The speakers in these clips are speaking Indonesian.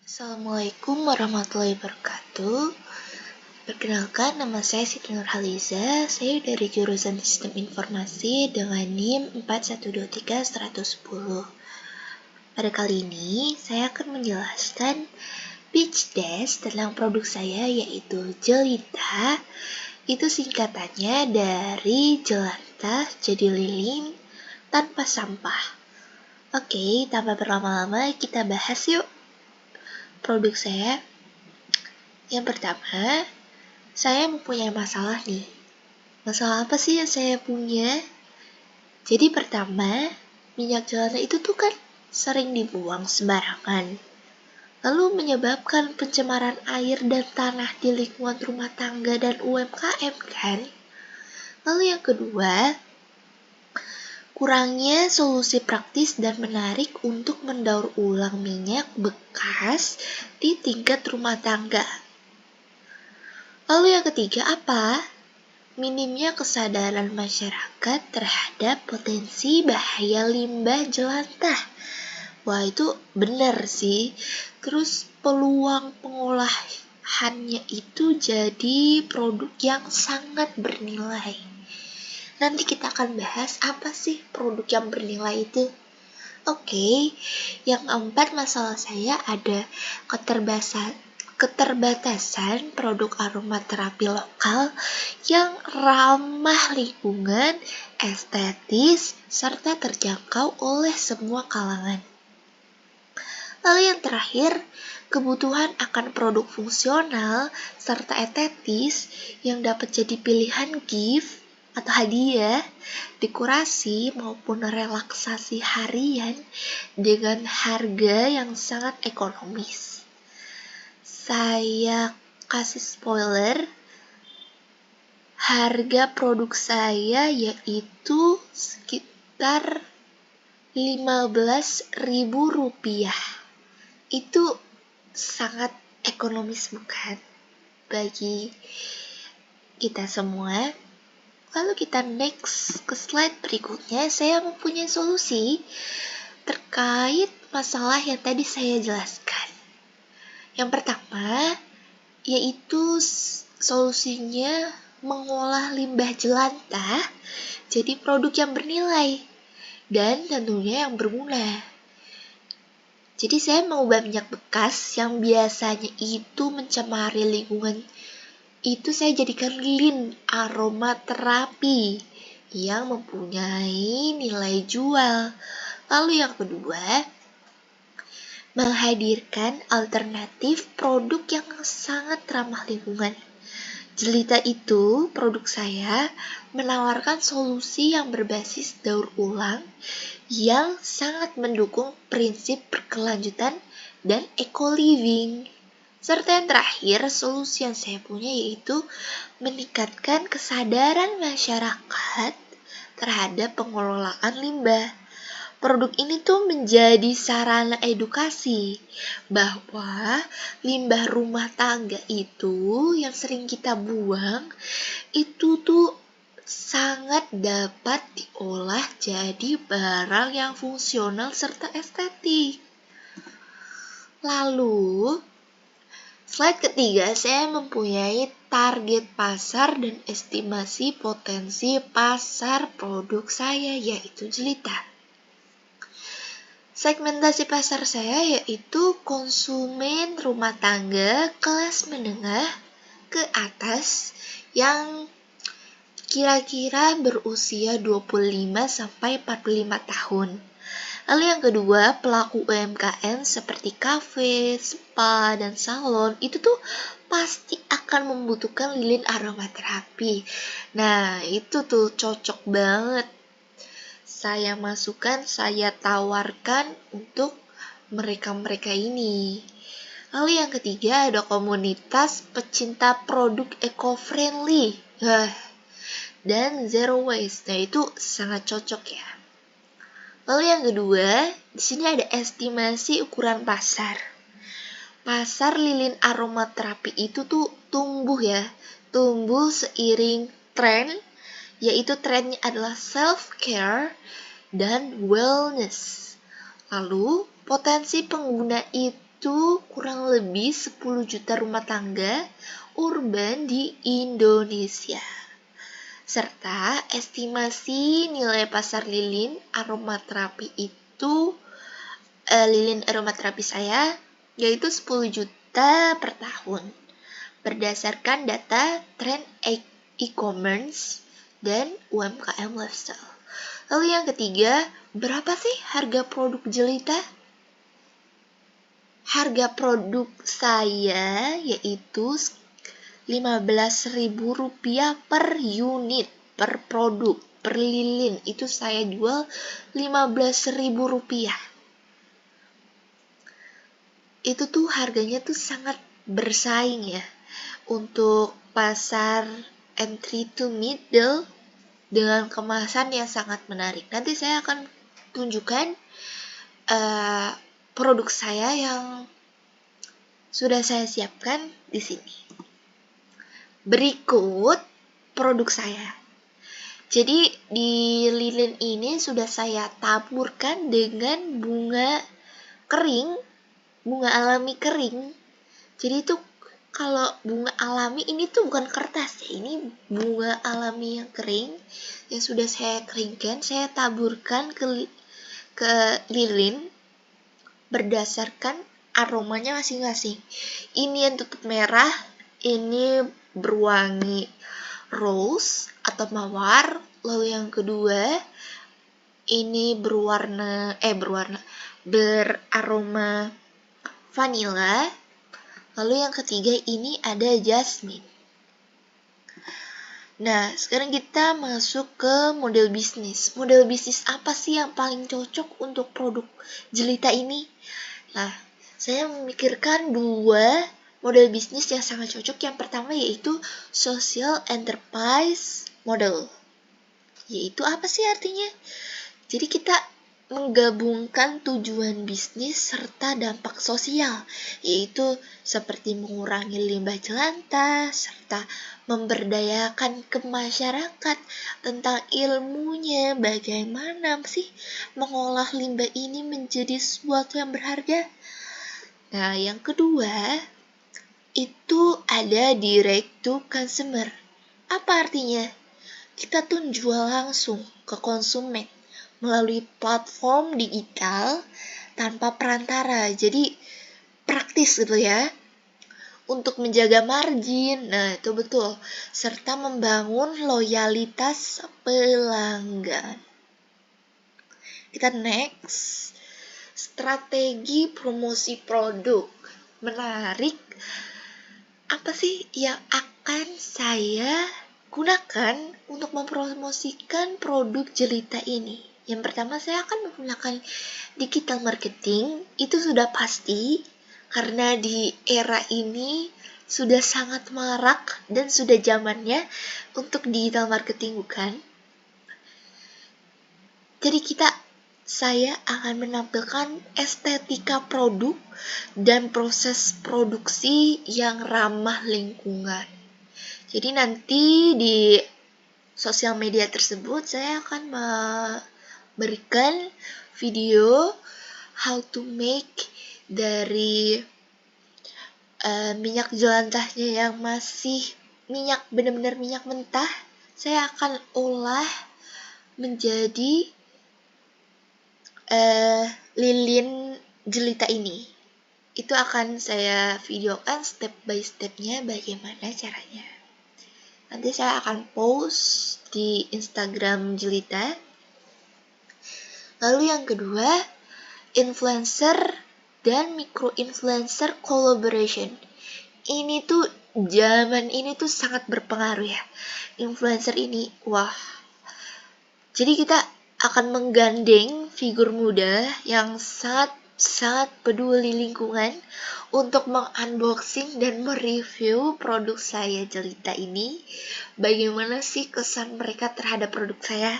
Assalamualaikum warahmatullahi wabarakatuh. Perkenalkan, nama saya Siti Nurhaliza. Saya dari jurusan Sistem Informasi dengan NIM 4123110. Pada kali ini, saya akan menjelaskan pitch deck tentang produk saya, yaitu Jelita. Itu singkatannya dari jelantah jadi lilin tanpa sampah. Oke, tanpa berlama-lama kita bahas yuk produk saya. Yang pertama, saya mempunyai masalah nih. Masalah apa sih yang saya punya? Jadi pertama, minyak jelantah itu tuh kan sering dibuang sembarangan. Lalu menyebabkan pencemaran air dan tanah di lingkungan rumah tangga dan UMKM kan? Lalu yang kedua, kurangnya solusi praktis dan menarik untuk mendaur ulang minyak bekas di tingkat rumah tangga. Lalu yang ketiga apa? Minimnya kesadaran masyarakat terhadap potensi bahaya limbah jelantah. Wah, itu benar sih. Terus peluang pengolahannya itu jadi produk yang sangat bernilai. Nanti kita akan bahas apa sih produk yang bernilai itu. Oke, yang keempat masalah saya ada keterbatasan produk aromaterapi lokal yang ramah lingkungan, estetis, serta terjangkau oleh semua kalangan. Lalu yang terakhir, kebutuhan akan produk fungsional serta estetis yang dapat jadi pilihan gift atau hadiah, dekorasi maupun relaksasi harian dengan harga yang sangat ekonomis. Saya kasih spoiler, harga produk saya yaitu sekitar Rp15.000. Itu sangat ekonomis bukan? Bagi kita semua. Lalu kita next ke slide berikutnya. Saya mempunyai solusi terkait masalah yang tadi saya jelaskan. Yang pertama, yaitu solusinya mengolah limbah jelantah jadi produk yang bernilai dan tentunya yang berguna. Jadi saya mengubah minyak bekas yang biasanya itu mencemari lingkungan, itu saya jadikan lilin aromaterapi yang mempunyai nilai jual. Lalu yang kedua, menghadirkan alternatif produk yang sangat ramah lingkungan. Jelita itu, produk saya, menawarkan solusi yang berbasis daur ulang yang sangat mendukung prinsip berkelanjutan dan eco-living. Serta yang terakhir, solusi yang saya punya yaitu meningkatkan kesadaran masyarakat terhadap pengelolaan limbah. Produk ini tuh menjadi sarana edukasi bahwa limbah rumah tangga itu yang sering kita buang itu tuh sangat dapat diolah jadi barang yang fungsional serta estetik. Lalu, slide ketiga, saya mempunyai target pasar dan estimasi potensi pasar produk saya yaitu jelita. Segmentasi pasar saya yaitu konsumen rumah tangga kelas menengah ke atas yang kira-kira berusia 25-45 tahun. Lalu yang kedua, pelaku UMKM seperti kafe, spa, dan salon itu tuh pasti akan membutuhkan lilin aromaterapi. Nah, itu tuh cocok banget. Saya masukkan, saya tawarkan untuk mereka-mereka ini. Lalu yang ketiga ada komunitas pecinta produk eco-friendly dan zero waste. Nah, itu sangat cocok ya. Lalu yang kedua, di sini ada estimasi ukuran pasar. Pasar lilin aromaterapi itu tuh tumbuh seiring tren, yaitu trennya adalah self-care dan wellness. Lalu, potensi pengguna itu kurang lebih 10 juta rumah tangga urban di Indonesia. Serta estimasi nilai pasar lilin aromaterapi itu, lilin aromaterapi saya yaitu 10 juta per tahun. Berdasarkan data tren e-commerce dan UMKM lifestyle. Lalu yang ketiga, berapa sih harga produk jelita? Harga produk saya yaitu Rp15.000 per unit, per produk, per lilin. Itu saya jual Rp15.000. Itu tuh harganya tuh sangat bersaing ya. Untuk pasar entry to middle dengan kemasan yang sangat menarik. Nanti saya akan tunjukkan produk saya yang sudah saya siapkan di sini. Berikut produk saya. Jadi di lilin ini sudah saya taburkan dengan bunga kering, bunga alami kering. Jadi itu kalau bunga alami ini tuh bukan kertas ya, ini bunga alami yang kering yang sudah saya keringkan, saya taburkan ke lilin berdasarkan aromanya masing-masing. Ini yang tutup merah, ini berwangi rose atau mawar, lalu yang kedua ini beraroma vanilla. Lalu yang ketiga ini ada jasmine. Nah, sekarang kita masuk ke model bisnis. Model bisnis apa sih yang paling cocok untuk produk jelita ini? Nah, saya memikirkan dua model bisnis yang sangat cocok. Yang pertama yaitu social enterprise model. Yaitu apa sih artinya? Jadi kita menggabungkan tujuan bisnis serta dampak sosial, yaitu seperti mengurangi limbah jelantah serta memberdayakan ke masyarakat tentang ilmunya bagaimana sih mengolah limbah ini menjadi sesuatu yang berharga. Nah, yang kedua itu ada direct to consumer. Apa artinya? Kita tuh jual langsung ke konsumen melalui platform digital tanpa perantara. Jadi praktis gitu ya. Untuk menjaga margin, nah itu betul. Serta membangun loyalitas pelanggan. Kita next. Strategi promosi produk. Menarik. Apa sih yang akan saya gunakan untuk mempromosikan produk jelita ini? Yang pertama, saya akan menggunakan digital marketing. Itu sudah pasti karena di era ini sudah sangat marak dan sudah zamannya untuk digital marketing, bukan? Jadi saya akan menampilkan estetika produk dan proses produksi yang ramah lingkungan. Jadi nanti di sosial media tersebut saya akan memberikan video how to make dari minyak jelantahnya yang masih benar-benar minyak mentah. Saya akan olah menjadi lilin jelita ini. Itu akan saya videokan step by stepnya bagaimana caranya. Nanti saya akan post di Instagram jelita. Lalu yang kedua, influencer dan micro-influencer collaboration. Ini tuh zaman ini tuh sangat berpengaruh ya. Influencer ini, wah. Jadi kita akan menggandeng figur muda yang sangat peduli lingkungan untuk mengunboxing dan mereview produk saya jelita ini. Bagaimana sih kesan mereka terhadap produk saya?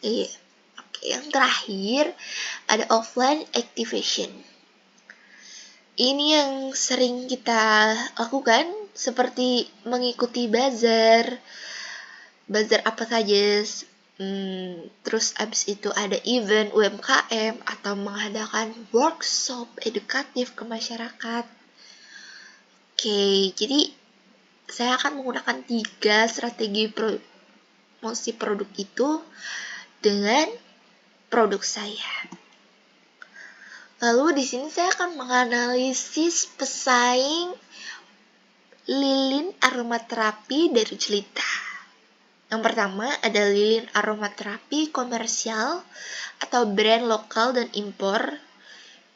Iya. Oke, yang terakhir ada offline activation. Ini yang sering kita lakukan seperti mengikuti bazar apa saja. Terus abis itu ada event UMKM atau mengadakan workshop edukatif ke masyarakat. Oke, jadi saya akan menggunakan 3 strategi promosi produk itu dengan produk saya. Lalu di sini saya akan menganalisis pesaing lilin aromaterapi dari Jelita. Yang pertama ada lilin aromaterapi komersial atau brand lokal dan impor.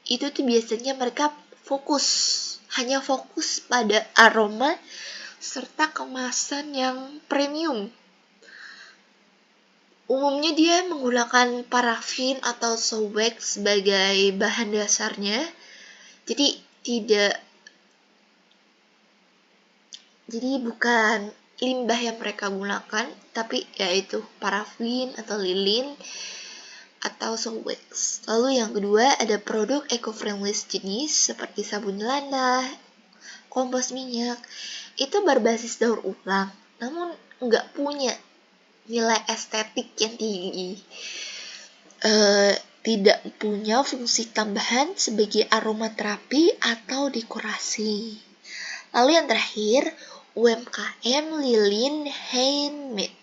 Itu tuh biasanya mereka hanya fokus pada aroma serta kemasan yang premium. Umumnya dia menggunakan parafin atau wax sebagai bahan dasarnya. Jadi bukan limbah yang mereka gunakan, tapi yaitu parafin atau lilin atau wax. Lalu yang kedua ada produk eco-friendly jenis seperti sabun lana, kompos minyak. Itu berbasis daur ulang, namun nggak punya nilai estetik yang tinggi. Tidak punya fungsi tambahan sebagai aromaterapi atau dekorasi. Lalu yang terakhir, UMKM lilin handmade.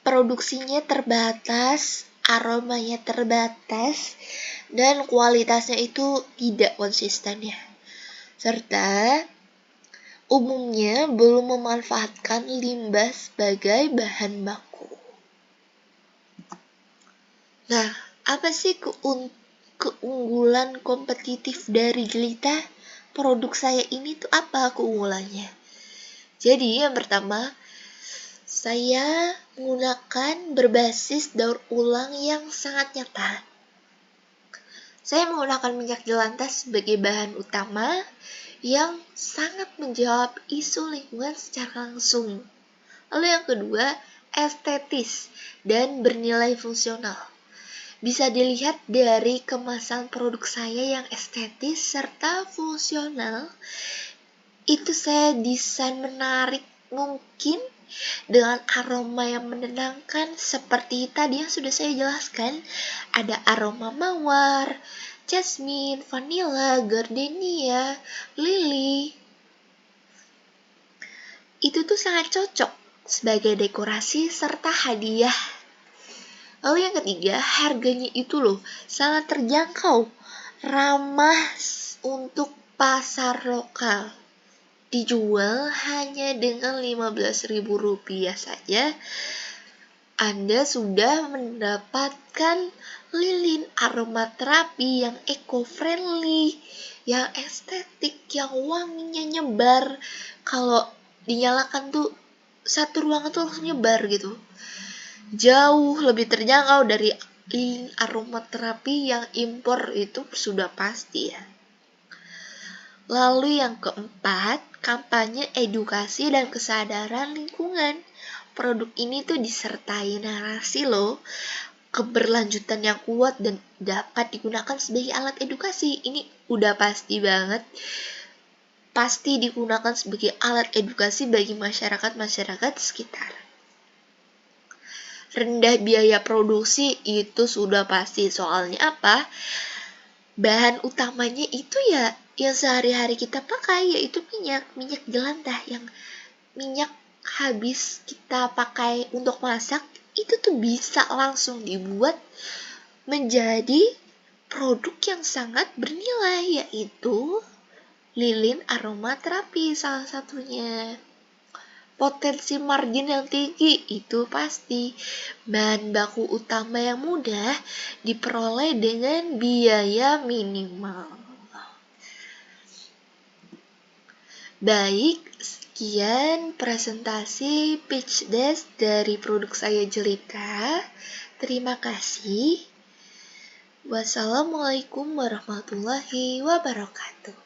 Produksinya terbatas, aromanya terbatas, dan kualitasnya itu tidak konsisten ya. Serta umumnya belum memanfaatkan limbah sebagai bahan baku. Nah, apa sih keunggulan kompetitif dari Jelita? Produk saya ini tuh apa keunggulannya? Jadi yang pertama, saya menggunakan berbasis daur ulang yang sangat nyata. Saya menggunakan minyak jelantah sebagai bahan utama yang sangat menjawab isu lingkungan secara langsung. Lalu yang kedua, estetis dan bernilai fungsional. Bisa dilihat dari kemasan produk saya yang estetis serta fungsional. Itu saya desain menarik mungkin dengan aroma yang menenangkan seperti tadi yang sudah saya jelaskan. Ada aroma mawar, jasmine, vanilla, gardenia, lili. Itu tuh sangat cocok sebagai dekorasi serta hadiah. Lalu yang ketiga, harganya itu loh sangat terjangkau, ramah untuk pasar lokal. Dijual hanya dengan Rp15.000 saja, Anda sudah mendapatkan lilin aromaterapi yang eco-friendly, yang estetik, yang wanginya nyebar. Kalau dinyalakan tuh satu ruangan tuh langsung nyebar gitu. Jauh lebih terjangkau dari lilin aromaterapi yang impor itu sudah pasti ya. Lalu yang keempat, kampanye edukasi dan kesadaran lingkungan. Produk ini tuh disertai narasi loh, keberlanjutan yang kuat dan dapat digunakan sebagai alat edukasi. Ini udah pasti banget. Pasti digunakan sebagai alat edukasi bagi masyarakat sekitar. Rendah biaya produksi itu sudah pasti, soalnya apa? Bahan utamanya itu ya yang sehari-hari kita pakai, yaitu minyak jelantah. Yang minyak habis kita pakai untuk masak itu tuh bisa langsung dibuat menjadi produk yang sangat bernilai, yaitu lilin aromaterapi salah satunya. Potensi margin yang tinggi itu pasti. Bahan baku utama yang mudah diperoleh dengan biaya minimal. Baik, sekian presentasi pitch deck dari produk saya Jelita. Terima kasih. Wassalamualaikum warahmatullahi wabarakatuh.